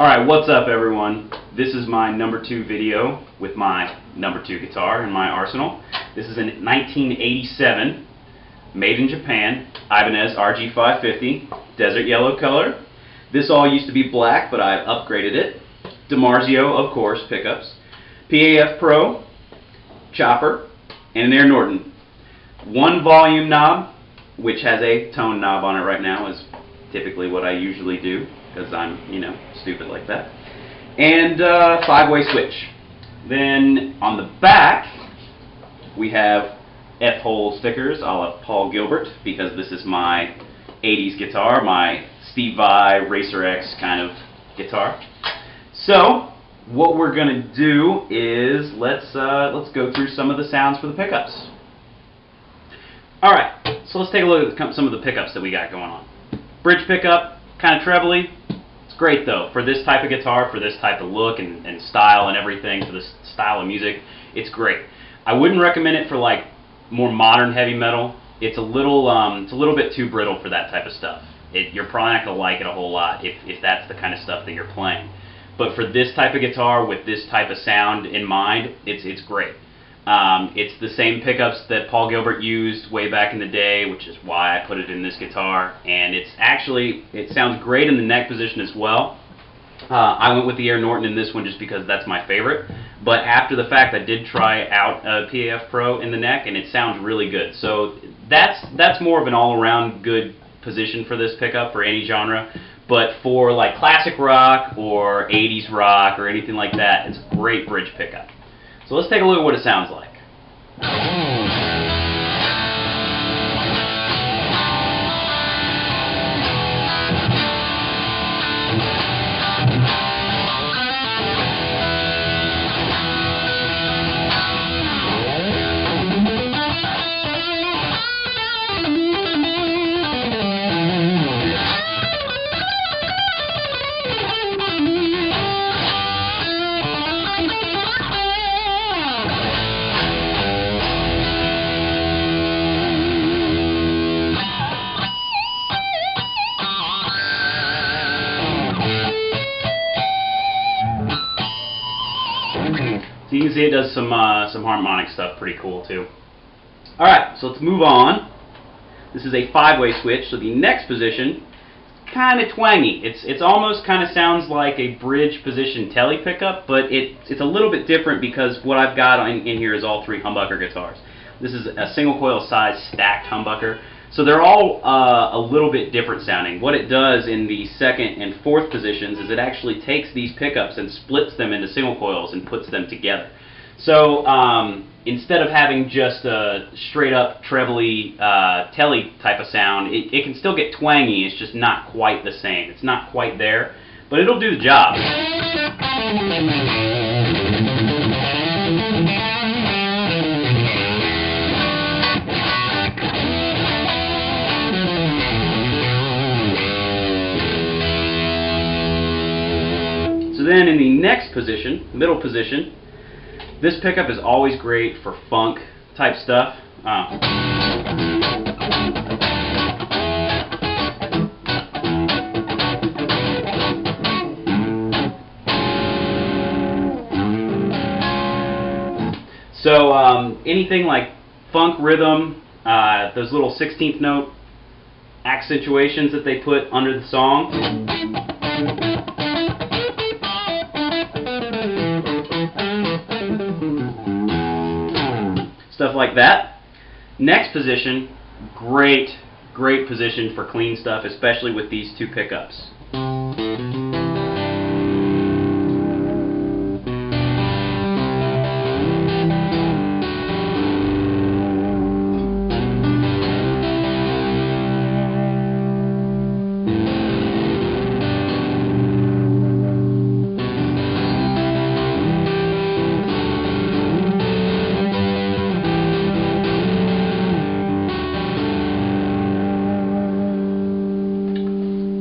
Alright, what's up everyone? This is my number 2 video with my number 2 guitar in my arsenal. This is a 1987, made in Japan, Ibanez RG550, desert yellow color. This all used to be black, but I've upgraded it. DiMarzio, of course, pickups. PAF Pro, chopper, and an Air Norton. One volume knob, which has a tone knob on it right now, is typically what I usually do, because I'm, stupid like that. And 5-way switch. Then on the back, we have F-hole stickers a la Paul Gilbert, because this is my 80s guitar, my Steve Vai Racer X kind of guitar. So what we're going to do is let's go through some of the sounds for the pickups. Alright, so let's take a look at some of the pickups that we got going on. Bridge pickup, kind of trebly. It's great though, for this type of guitar, for this type of look and style and everything, for this style of music, it's great. I wouldn't recommend it for like more modern heavy metal. It's a little bit too brittle for that type of stuff. You're probably not going to like it a whole lot if that's the kind of stuff that you're playing. But for this type of guitar with this type of sound in mind, it's great. It's the same pickups that Paul Gilbert used way back in the day, which is why I put it in this guitar. And it sounds great in the neck position as well. I went with the Air Norton in this one just because that's my favorite. But after the fact, I did try out a PAF Pro in the neck, and it sounds really good. So that's more of an all-around good position for this pickup for any genre. But for like classic rock or 80s rock or anything like that, it's a great bridge pickup. So let's take a look at what it sounds like. So you can see it does some harmonic stuff pretty cool too. Alright, so let's move on. This is a 5-way switch, so the next position, kind of twangy. It's almost kind of sounds like a bridge position telly pickup, but it's a little bit different because what I've got in here is all 3 humbucker guitars. This is a single coil size stacked humbucker. So they're all a little bit different sounding. What it does in the 2nd and 4th positions is it actually takes these pickups and splits them into single coils and puts them together. So instead of having just a straight up trebly telly type of sound, it can still get twangy. It's just not quite the same. It's not quite there, but it'll do the job. So then in the next position, middle position, this pickup is always great for funk type stuff. So anything like funk rhythm, those little 16th note accentuations that they put under the song. Stuff like that. Next position, great position for clean stuff, especially with these 2 pickups.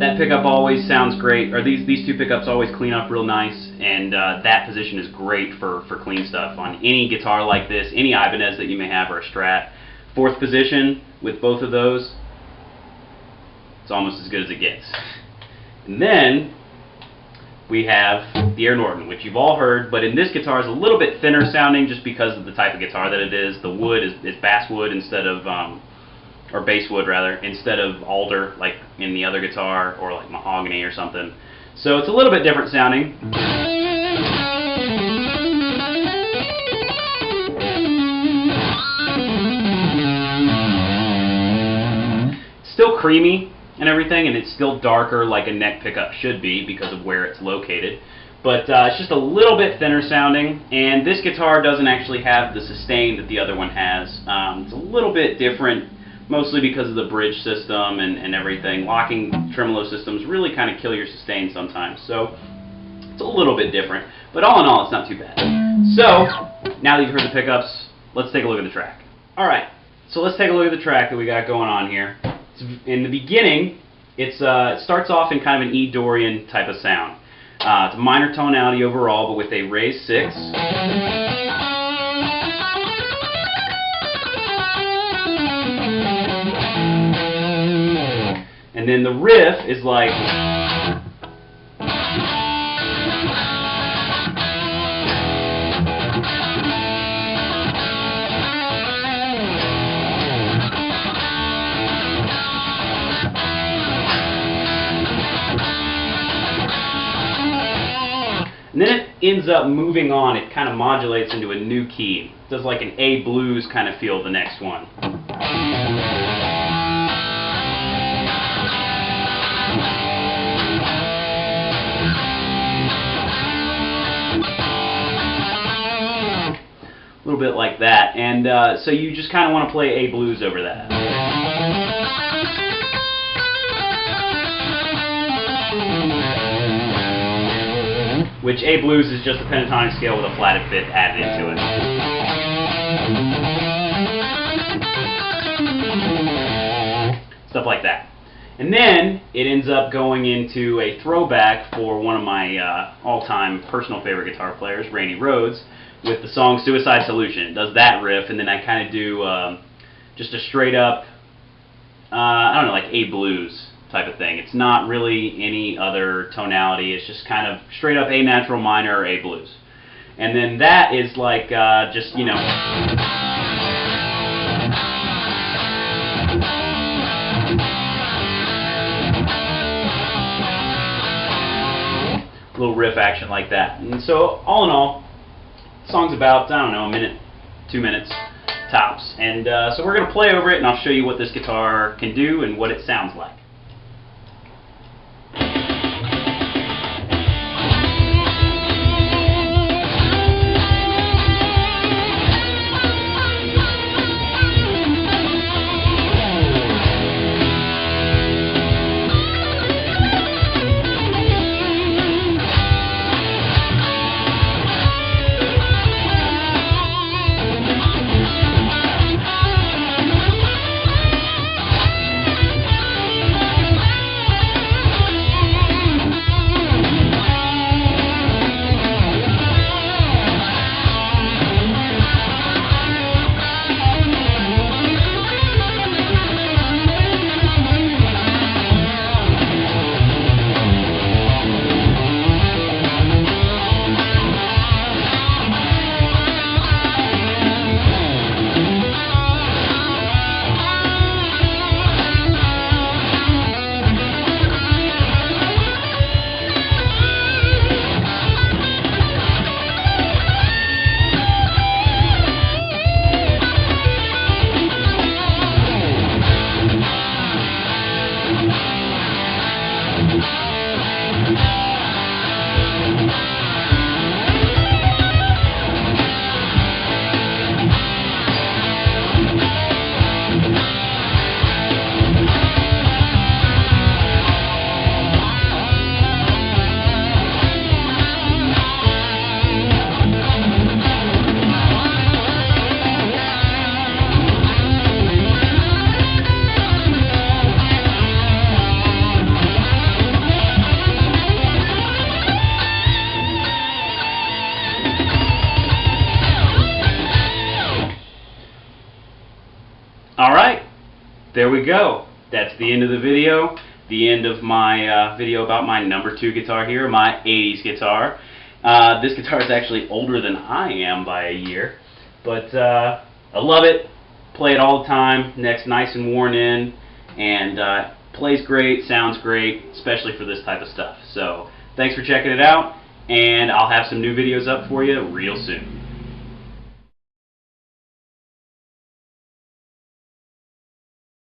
That pickup always sounds great, or these 2 pickups always clean up real nice, and that position is great for clean stuff on any guitar like this, any Ibanez that you may have, or a Strat. 4th position with both of those, it's almost as good as it gets. And then we have the Air Norton, which you've all heard, but in this guitar is a little bit thinner sounding just because of the type of guitar that it is. The wood is basswood instead of, or basswood rather, instead of alder like in the other guitar, or like mahogany or something. So it's a little bit different sounding. Still creamy and everything, and it's still darker like a neck pickup should be because of where it's located. But it's just a little bit thinner sounding, and this guitar doesn't actually have the sustain that the other one has. It's a little bit different, mostly because of the bridge system and everything. Locking tremolo systems really kind of kill your sustain sometimes, so it's a little bit different. But all in all, it's not too bad. So, now that you've heard the pickups, let's take a look at the track. Alright, so let's take a look at the track that we got going on here. In the beginning, it starts off in kind of an E Dorian type of sound. It's a minor tonality overall, but with a raised 6. And then the riff is like... And then it ends up moving on. It kind of modulates into a new key. It does like an A blues kind of feel the next one. A little bit like that. And so you just kind of want to play A blues over that. Which A blues is just a pentatonic scale with a flatted fifth added into it. Stuff like that. And then it ends up going into a throwback for one of my all-time personal favorite guitar players, Rhoads, with the song Suicide Solution. It does that riff, and then I kind of do just a straight up, I don't know, like A blues type of thing. It's not really any other tonality. It's just kind of straight up A natural minor or A blues. And then that is like just, you know, little riff action like that. And so all in all, the song's about, I don't know, a minute, 2 minutes tops. And so we're going to play over it, and I'll show you what this guitar can do and what it sounds like. Alright, there we go. That's the end of the video. the end of my video about my number 2 guitar here, my 80s guitar. This guitar is actually older than I am by a year, but I love it. Play it all the time. Neck's nice and worn in, and plays great, sounds great, especially for this type of stuff. So thanks for checking it out, and I'll have some new videos up for you real soon.